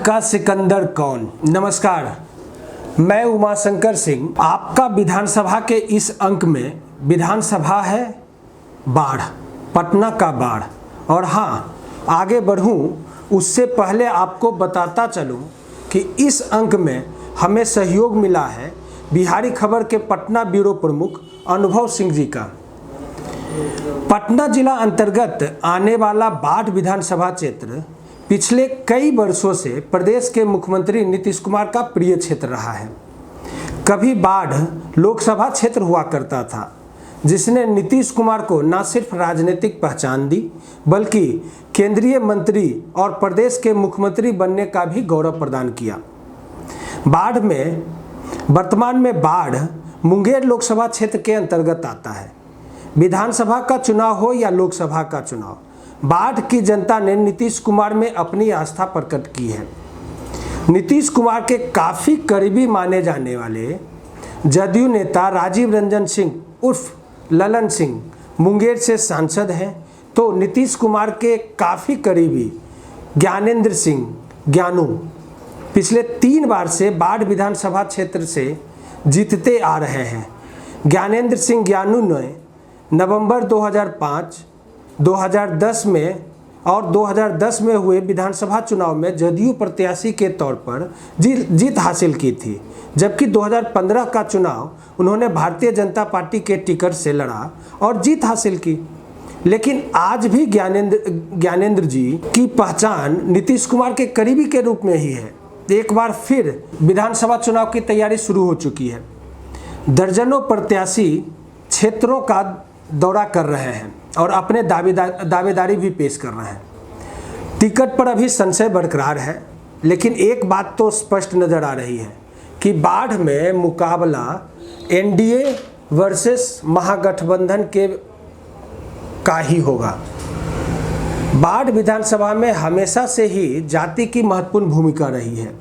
आपका सिकंदर कौन। नमस्कार, मैं उमाशंकर सिंह। आपका विधानसभा के इस अंक में विधानसभा है बाढ़, पटना का बाढ़। और हाँ, आगे बढ़ूं उससे पहले आपको बताता चलूं कि इस अंक में हमें सहयोग मिला है बिहारी खबर के पटना ब्यूरो प्रमुख अनुभव सिंह जी का। पटना जिला अंतर्गत आने वाला बाढ़ विधानसभा क्षेत्र पिछले कई वर्षों से प्रदेश के मुख्यमंत्री नीतीश कुमार का प्रिय क्षेत्र रहा है। कभी बाढ़ लोकसभा क्षेत्र हुआ करता था, जिसने नीतीश कुमार को न सिर्फ राजनीतिक पहचान दी बल्कि केंद्रीय मंत्री और प्रदेश के मुख्यमंत्री बनने का भी गौरव प्रदान किया। वर्तमान में बाढ़ मुंगेर लोकसभा क्षेत्र के अंतर्गत आता है। विधानसभा का चुनाव हो या लोकसभा का चुनाव, बाढ़ की जनता ने नीतीश कुमार में अपनी आस्था प्रकट की है। नीतीश कुमार के काफ़ी करीबी माने जाने वाले जदयू नेता राजीव रंजन सिंह उर्फ ललन सिंह मुंगेर से सांसद हैं, तो नीतीश कुमार के काफ़ी करीबी ज्ञानेंद्र सिंह ज्ञानू पिछले 3 बार से बाढ़ विधानसभा क्षेत्र से जीतते आ रहे हैं। ज्ञानेंद्र सिंह ज्ञानू ने नवंबर 2005, 2010 में और 2010 में हुए विधानसभा चुनाव में जदयू प्रत्याशी के तौर पर जीत हासिल की थी, जबकि 2015 का चुनाव उन्होंने भारतीय जनता पार्टी के टिकट से लड़ा और जीत हासिल की। लेकिन आज भी ज्ञानेंद्र जी की पहचान नीतीश कुमार के करीबी के रूप में ही है। एक बार फिर विधानसभा चुनाव की तैयारी शुरू हो चुकी है। दर्जनों प्रत्याशी क्षेत्रों का दौरा कर रहे हैं और अपने दावेदारी भी पेश कर रहे हैं। टिकट पर अभी संशय बरकरार है, लेकिन एक बात तो स्पष्ट नजर आ रही है कि बाढ़ में मुकाबला एनडीए वर्सेस महागठबंधन के का ही होगा। बाढ़ विधानसभा में हमेशा से ही जाति की महत्वपूर्ण भूमिका रही है।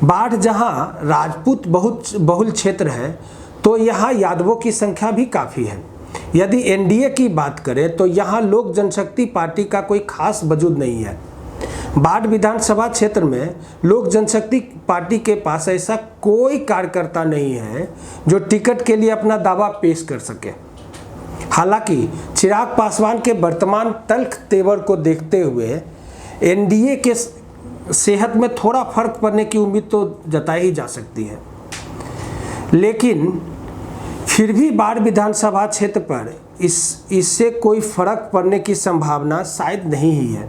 बाढ़ जहां राजपूत बहुल क्षेत्र है, तो यहाँ यादवों की संख्या भी काफ़ी है। यदि एनडीए की बात करें तो यहाँ लोक जनशक्ति पार्टी का कोई खास वजूद नहीं है। बाढ़ विधानसभा क्षेत्र में लोक जनशक्ति पार्टी के पास ऐसा कोई कार्यकर्ता नहीं है जो टिकट के लिए अपना दावा पेश कर सके। हालांकि चिराग पासवान के वर्तमान तल्ख तेवर को देखते हुए एनडीए के सेहत में थोड़ा फर्क पड़ने की उम्मीद तो जताई ही जा सकती है, लेकिन फिर भी बाढ़ विधानसभा क्षेत्र पर इससे कोई फर्क पड़ने की संभावना शायद नहीं ही है।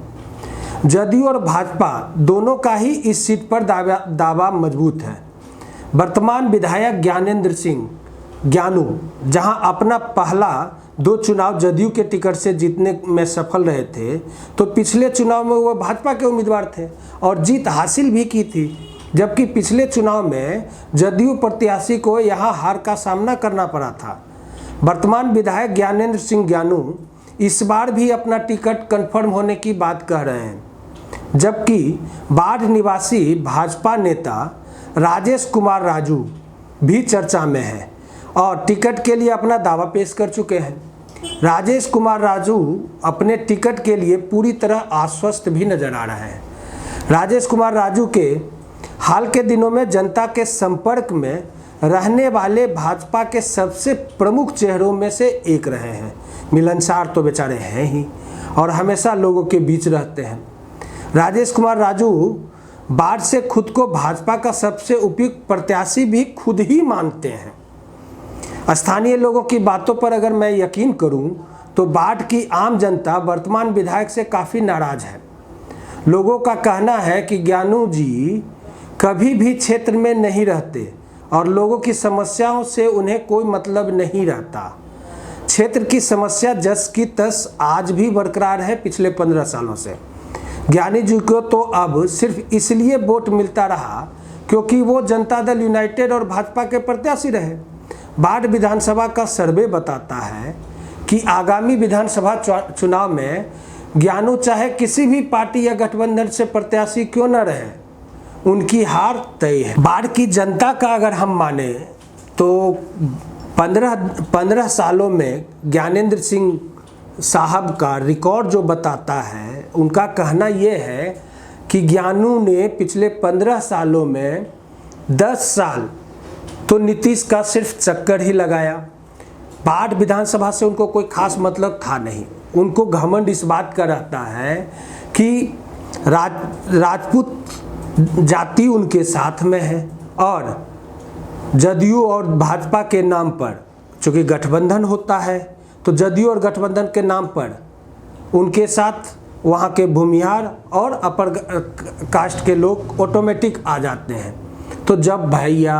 जदयू और भाजपा दोनों का ही इस सीट पर दावा मजबूत है। वर्तमान विधायक ज्ञानेंद्र सिंह ज्ञानू जहां अपना पहला 2 चुनाव जदयू के टिकट से जीतने में सफल रहे थे, तो पिछले चुनाव में वो भाजपा के उम्मीदवार थे और जीत हासिल भी की थी, जबकि पिछले चुनाव में जदयू प्रत्याशी को यहां हार का सामना करना पड़ा था। वर्तमान विधायक ज्ञानेंद्र सिंह ज्ञानू इस बार भी अपना टिकट कंफर्म होने की बात कह रहे हैं, जबकि बाढ़ निवासी भाजपा नेता राजेश कुमार राजू भी चर्चा में है और टिकट के लिए अपना दावा पेश कर चुके हैं। राजेश कुमार राजू अपने टिकट के लिए पूरी तरह आश्वस्त भी नजर आ रहे हैं। राजेश कुमार राजू के हाल के दिनों में जनता के संपर्क में रहने वाले भाजपा के सबसे प्रमुख चेहरों में से एक रहे हैं। मिलनसार तो बेचारे हैं ही और हमेशा लोगों के बीच रहते हैं। राजेश कुमार राजू बाढ़ से खुद को भाजपा का सबसे उपयुक्त प्रत्याशी भी खुद ही मानते हैं। स्थानीय लोगों की बातों पर अगर मैं यकीन करूं तो बाढ़ की आम जनता वर्तमान विधायक से काफ़ी नाराज है। लोगों का कहना है कि ज्ञानू जी कभी भी क्षेत्र में नहीं रहते और लोगों की समस्याओं से उन्हें कोई मतलब नहीं रहता। क्षेत्र की समस्या जस की तस आज भी बरकरार है पिछले 15 सालों से। ज्ञानी जी को तो अब सिर्फ इसलिए वोट मिलता रहा क्योंकि वो जनता दल यूनाइटेड और भाजपा के प्रत्याशी रहे। बाढ़ विधानसभा का सर्वे बताता है कि आगामी विधानसभा चुनाव में ज्ञानू चाहे किसी भी पार्टी या गठबंधन से प्रत्याशी क्यों न रहे, उनकी हार तय है। बाढ़ की जनता का अगर हम माने तो 15 सालों में ज्ञानेंद्र सिंह साहब का रिकॉर्ड जो बताता है, उनका कहना ये है कि ज्ञानू ने पिछले 15 सालों में 10 साल तो नीतीश का सिर्फ चक्कर ही लगाया। बाढ़ विधानसभा से उनको कोई खास मतलब था नहीं। उनको घमंड इस बात का रहता है कि राजपूत जाति उनके साथ में है और जदयू और भाजपा के नाम पर, चूँकि गठबंधन होता है तो जदयू और गठबंधन के नाम पर उनके साथ वहाँ के भूमिहार और अपर कास्ट के लोग ऑटोमेटिक आ जाते हैं। तो जब भैया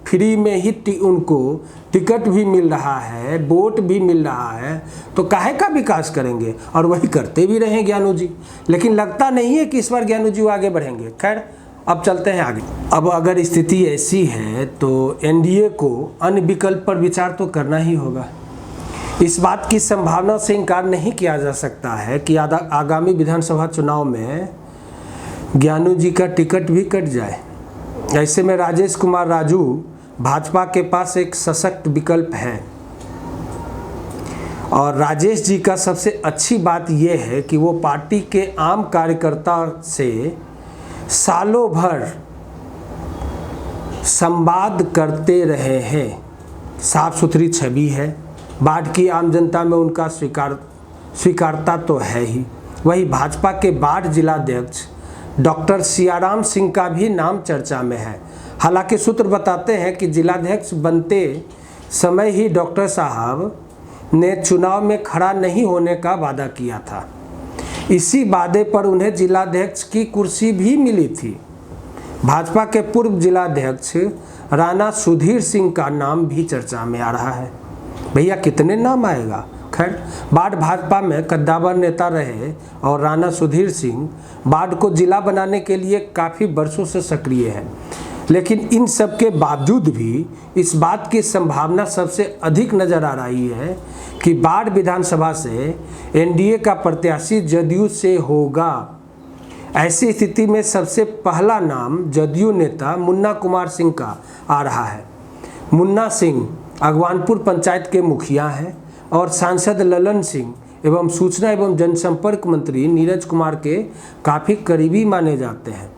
फ्री में ही उनको टिकट भी मिल रहा है, वोट भी मिल रहा है, तो काहे का विकास करेंगे, और वही करते भी रहे ज्ञानू जी। लेकिन लगता नहीं है कि इस बार ज्ञानू जी आगे बढ़ेंगे। खैर, अब चलते हैं आगे। अब अगर स्थिति ऐसी है तो एनडीए को अन्य विकल्प पर विचार तो करना ही होगा। इस बात की संभावना से इनकार नहीं किया जा सकता है कि आगामी विधानसभा चुनाव में ज्ञानू जी का टिकट भी कट जाए। ऐसे में राजेश कुमार राजू भाजपा के पास एक सशक्त विकल्प है। और राजेश जी का सबसे अच्छी बात यह है कि वो पार्टी के आम कार्यकर्ता से सालों भर संवाद करते रहे हैं। साफ सुथरी छवि है। बाढ़ की आम जनता में उनका स्वीकारता तो है ही। वही भाजपा के बाढ़ जिलाध्यक्ष डॉक्टर सियाराम सिंह का भी नाम चर्चा में है। हालांकि सूत्र बताते हैं कि जिलाध्यक्ष बनते समय ही डॉक्टर साहब ने चुनाव में खड़ा नहीं होने का वादा किया था। इसी वादे पर उन्हें जिलाध्यक्ष की कुर्सी भी मिली थी। भाजपा के पूर्व जिलाध्यक्ष राणा सुधीर सिंह का नाम भी चर्चा में आ रहा है। भैया कितने नाम आएगा। खैर, बाढ़ भाजपा में कद्दावर नेता रहे और राणा सुधीर सिंह बाढ़ को जिला बनाने के लिए काफ़ी वर्षों से सक्रिय है। लेकिन इन सब के बावजूद भी इस बात की संभावना सबसे अधिक नज़र आ रही है कि बाढ़ विधानसभा से एनडीए का प्रत्याशी जदयू से होगा। ऐसी स्थिति में सबसे पहला नाम जदयू नेता मुन्ना कुमार सिंह का आ रहा है। मुन्ना सिंह अगवानपुर पंचायत के मुखिया हैं और सांसद ललन सिंह एवं सूचना एवं जनसंपर्क मंत्री नीरज कुमार के काफ़ी करीबी माने जाते हैं।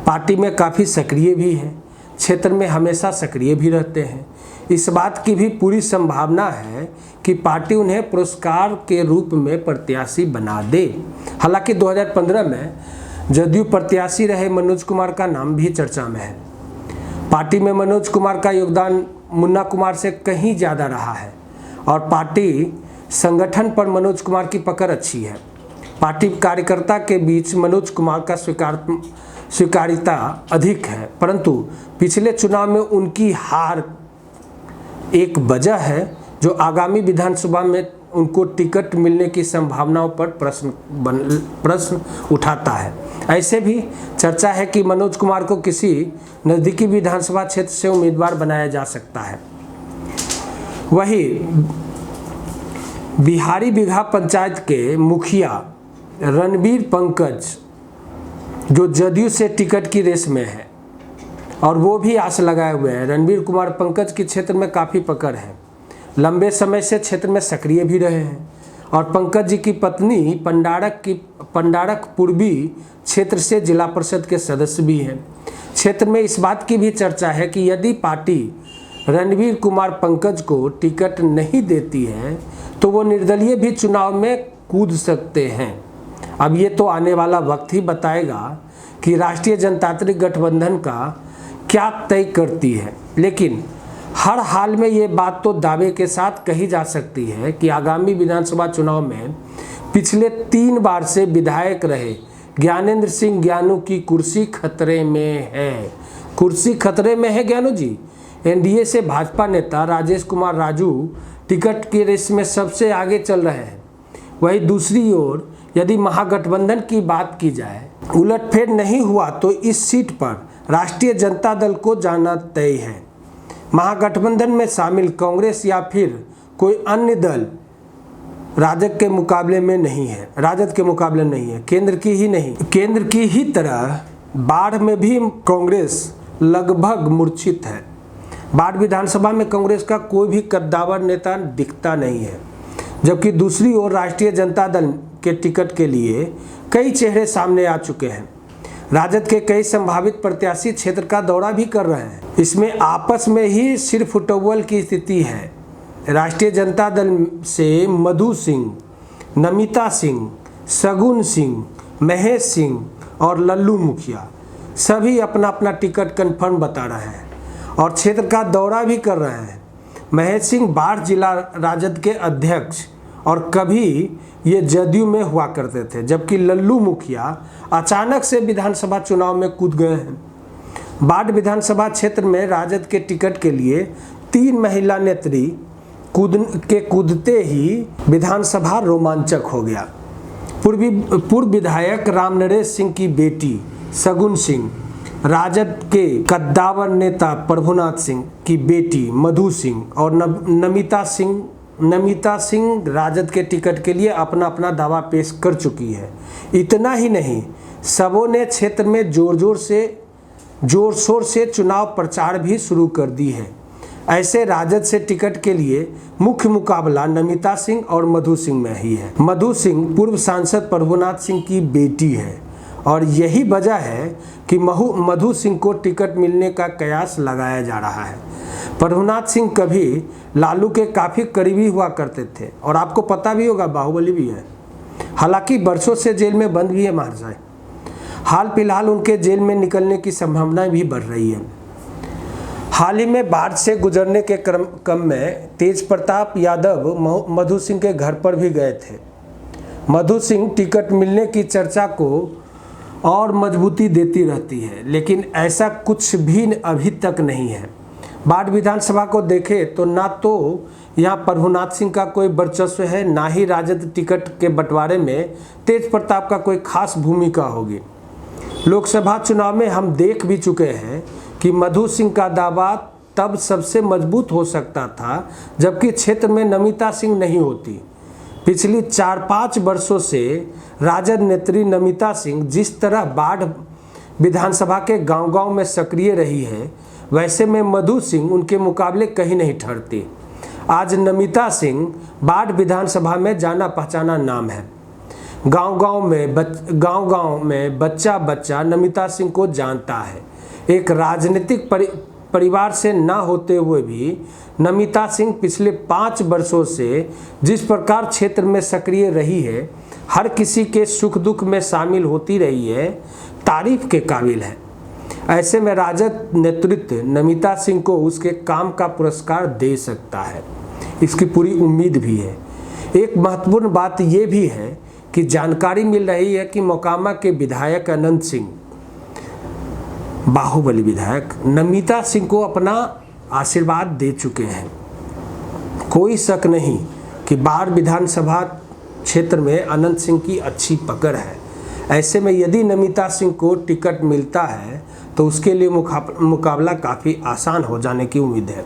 पार्टी में काफ़ी सक्रिय भी हैं, क्षेत्र में हमेशा सक्रिय भी रहते हैं। इस बात की भी पूरी संभावना है कि पार्टी उन्हें पुरस्कार के रूप में प्रत्याशी बना दे। हालांकि 2015 में जदयू प्रत्याशी रहे मनोज कुमार का नाम भी चर्चा में है। पार्टी में मनोज कुमार का योगदान मुन्ना कुमार से कहीं ज़्यादा रहा है और पार्टी संगठन पर मनोज कुमार की पकड़ अच्छी है। पार्टी कार्यकर्ता के बीच मनोज कुमार का स्वीकार्यता अधिक है, परंतु पिछले चुनाव में उनकी हार एक वजह है जो आगामी विधानसभा में उनको टिकट मिलने की संभावनाओं पर प्रश्न उठाता है। ऐसे भी चर्चा है कि मनोज कुमार को किसी नज़दीकी विधानसभा क्षेत्र से उम्मीदवार बनाया जा सकता है। वही बिहारी बिघा पंचायत के मुखिया रणबीर पंकज जो जदयू से टिकट की रेस में है और वो भी आस लगाए हुए हैं। रणबीर कुमार पंकज की क्षेत्र में काफ़ी पकड़ है, लंबे समय से क्षेत्र में सक्रिय भी रहे हैं और पंकज जी की पत्नी पंडारक पूर्वी क्षेत्र से जिला परिषद के सदस्य भी हैं। क्षेत्र में इस बात की भी चर्चा है कि यदि पार्टी रणबीर कुमार पंकज को टिकट नहीं देती है तो वो निर्दलीय भी चुनाव में कूद सकते हैं। अब ये तो आने वाला वक्त ही बताएगा कि राष्ट्रीय जनतांत्रिक गठबंधन का क्या तय करती है। लेकिन हर हाल में ये बात तो दावे के साथ कही जा सकती है कि आगामी विधानसभा चुनाव में पिछले 3 बार से विधायक रहे ज्ञानेंद्र सिंह ज्ञानू की कुर्सी खतरे में है। कुर्सी खतरे में है ज्ञानू जी। एनडीए से भाजपा नेता राजेश कुमार राजू टिकट की रेस में सबसे आगे चल रहे हैं। वहीं दूसरी ओर यदि महागठबंधन की बात की जाए, उलटफेर नहीं हुआ तो इस सीट पर राष्ट्रीय जनता दल को जाना तय है। महागठबंधन में शामिल कांग्रेस या फिर कोई अन्य दल राजद के मुकाबले में नहीं है, केंद्र की ही नहीं। केंद्र की ही तरह बाढ़ में भी कांग्रेस लगभग मूर्छित है। बाढ़ विधानसभा में कांग्रेस का कोई भी कद्दावर नेता दिखता नहीं है, जबकि दूसरी ओर राष्ट्रीय जनता दल के टिकट के लिए कई चेहरे सामने आ चुके हैं। राजद के कई संभावित प्रत्याशी क्षेत्र का दौरा भी कर रहे हैं। इसमें आपस में ही सिर फुटबॉल की स्थिति है। राष्ट्रीय जनता दल से मधु सिंह, नमिता सिंह, सगुन सिंह, महेश सिंह और लल्लू मुखिया सभी अपना अपना टिकट कन्फर्म बता रहे हैं और क्षेत्र का दौरा भी कर रहे हैं। महेश सिंह बाढ़ जिला राजद के अध्यक्ष और कभी ये जदयू में हुआ करते थे, जबकि लल्लू मुखिया अचानक से विधानसभा चुनाव में कूद गए हैं। बाढ़ विधानसभा क्षेत्र में राजद के टिकट के लिए 3 महिला नेत्री कूदते ही विधानसभा रोमांचक हो गया। पूर्व विधायक रामनरेश सिंह की बेटी सगुन सिंह, राजद के कद्दावर नेता प्रभुनाथ सिंह की बेटी मधु सिंह और नमिता सिंह राजद के टिकट के लिए अपना अपना दावा पेश कर चुकी है। इतना ही नहीं, सबों ने क्षेत्र में जोर शोर से चुनाव प्रचार भी शुरू कर दी है। ऐसे राजद से टिकट के लिए मुख्य मुकाबला नमिता सिंह और मधु सिंह में ही है। मधु सिंह पूर्व सांसद प्रभुनाथ सिंह की बेटी है और यही वजह है कि मधु सिंह को टिकट मिलने का कयास लगाया जा रहा है। प्रभुनाथ सिंह कभी लालू के काफ़ी करीबी हुआ करते थे और आपको पता भी होगा बाहुबली भी है। हालांकि बरसों से जेल में बंद भी है महाराज। हाल फिलहाल उनके जेल में निकलने की संभावना भी बढ़ रही है। हाल ही में बाढ़ से गुजरने के क्रम में तेज प्रताप यादव मधु सिंह के घर पर भी गए थे। मधु सिंह टिकट मिलने की चर्चा को और मजबूती देती रहती है, लेकिन ऐसा कुछ भी अभी तक नहीं है। बाढ़ विधानसभा को देखें तो ना तो यहाँ प्रभुनाथ सिंह का कोई वर्चस्व है, ना ही राजद टिकट के बंटवारे में तेज प्रताप का कोई खास भूमिका होगी। लोकसभा चुनाव में हम देख भी चुके हैं कि मधु सिंह का दावा तब सबसे मजबूत हो सकता था जबकि क्षेत्र में नमिता सिंह नहीं होती। पिछली 4-5 वर्षों से राजद नेत्री नमिता सिंह जिस तरह बाढ़ विधानसभा के गांव-गांव में सक्रिय रही है, वैसे में मधु सिंह उनके मुकाबले कहीं नहीं ठहरती। आज नमिता सिंह बाढ़ विधानसभा में जाना पहचाना नाम है। गांव-गांव में बच्चा नमिता सिंह को जानता है। एक राजनीतिक परिवार से ना होते हुए भी नमिता सिंह पिछले 5 वर्षों से जिस प्रकार क्षेत्र में सक्रिय रही है, हर किसी के सुख दुख में शामिल होती रही है, तारीफ के काबिल है। ऐसे में राजद नेतृत्व नमिता सिंह को उसके काम का पुरस्कार दे सकता है, इसकी पूरी उम्मीद भी है। एक महत्वपूर्ण बात यह भी है कि जानकारी मिल रही है कि मोकामा के विधायक अनंत सिंह, बाहुबली विधायक, नमिता सिंह को अपना आशीर्वाद दे चुके हैं। कोई शक नहीं कि बाढ़ विधानसभा क्षेत्र में अनंत सिंह की अच्छी पकड़ है। ऐसे में यदि नमिता सिंह को टिकट मिलता है तो उसके लिए मुकाबला काफ़ी आसान हो जाने की उम्मीद है।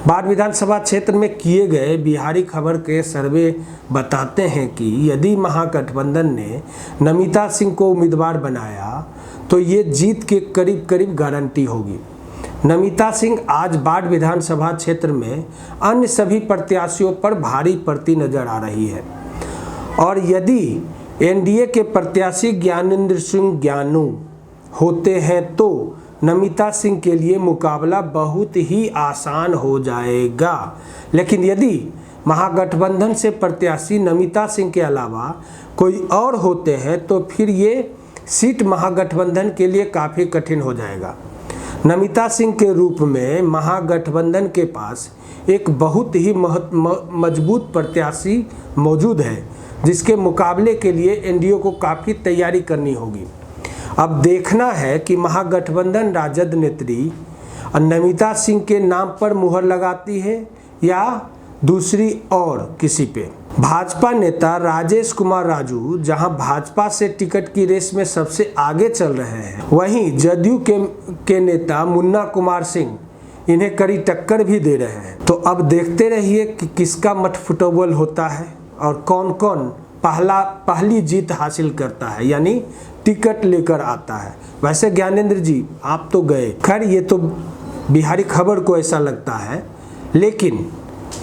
बाढ़ विधानसभा क्षेत्र में किए गए बिहारी खबर के सर्वे बताते हैं कि यदि महागठबंधन ने नमिता सिंह को उम्मीदवार बनाया तो ये जीत के करीब करीब गारंटी होगी। नमिता सिंह आज बाढ़ विधानसभा क्षेत्र में अन्य सभी प्रत्याशियों पर भारी पड़ती नजर आ रही है और यदि एनडीए के प्रत्याशी ज्ञानेंद्र सिंह ज्ञानू होते हैं तो नमिता सिंह के लिए मुकाबला बहुत ही आसान हो जाएगा। लेकिन यदि महागठबंधन से प्रत्याशी नमिता सिंह के अलावा कोई और होते हैं तो फिर ये सीट महागठबंधन के लिए काफ़ी कठिन हो जाएगा। नमिता सिंह के रूप में महागठबंधन के पास एक बहुत ही मजबूत प्रत्याशी मौजूद है, जिसके मुकाबले के लिए एनडीए को काफ़ी तैयारी करनी होगी। अब देखना है कि महागठबंधन राजद नेत्री नमिता सिंह के नाम पर मुहर लगाती है या दूसरी और किसी पे। भाजपा नेता राजेश कुमार राजू जहां भाजपा से टिकट की रेस में सबसे आगे चल रहे हैं, वहीं जदयू के नेता मुन्ना कुमार सिंह इन्हें कड़ी टक्कर भी दे रहे हैं। तो अब देखते रहिए कि किसका मठ फुटबॉल होता है और कौन कौन पहली जीत हासिल करता है, यानी टिकट लेकर आता है। वैसे ज्ञानेंद्र जी आप तो गए, खैर ये तो बिहारी खबर को ऐसा लगता है, लेकिन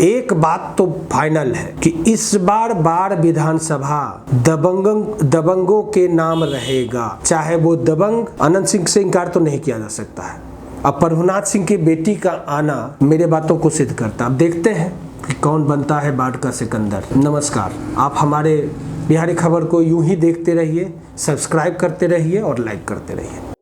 एक बात तो फाइनल है कि इस बार विधानसभा दबंगों के नाम रहेगा। चाहे वो दबंग अनंत सिंह से इनकार तो नहीं किया जा सकता है। अब प्रभुनाथ सिंह की बेटी का आना मेरे बातों को सिद्ध करता। अब देखते हैं कि कौन बनता है बाढ़ का सिकंदर। नमस्कार, आप हमारे बिहारी खबर को यूं ही देखते रहिए, सब्सक्राइब करते रहिए और लाइक करते रहिए।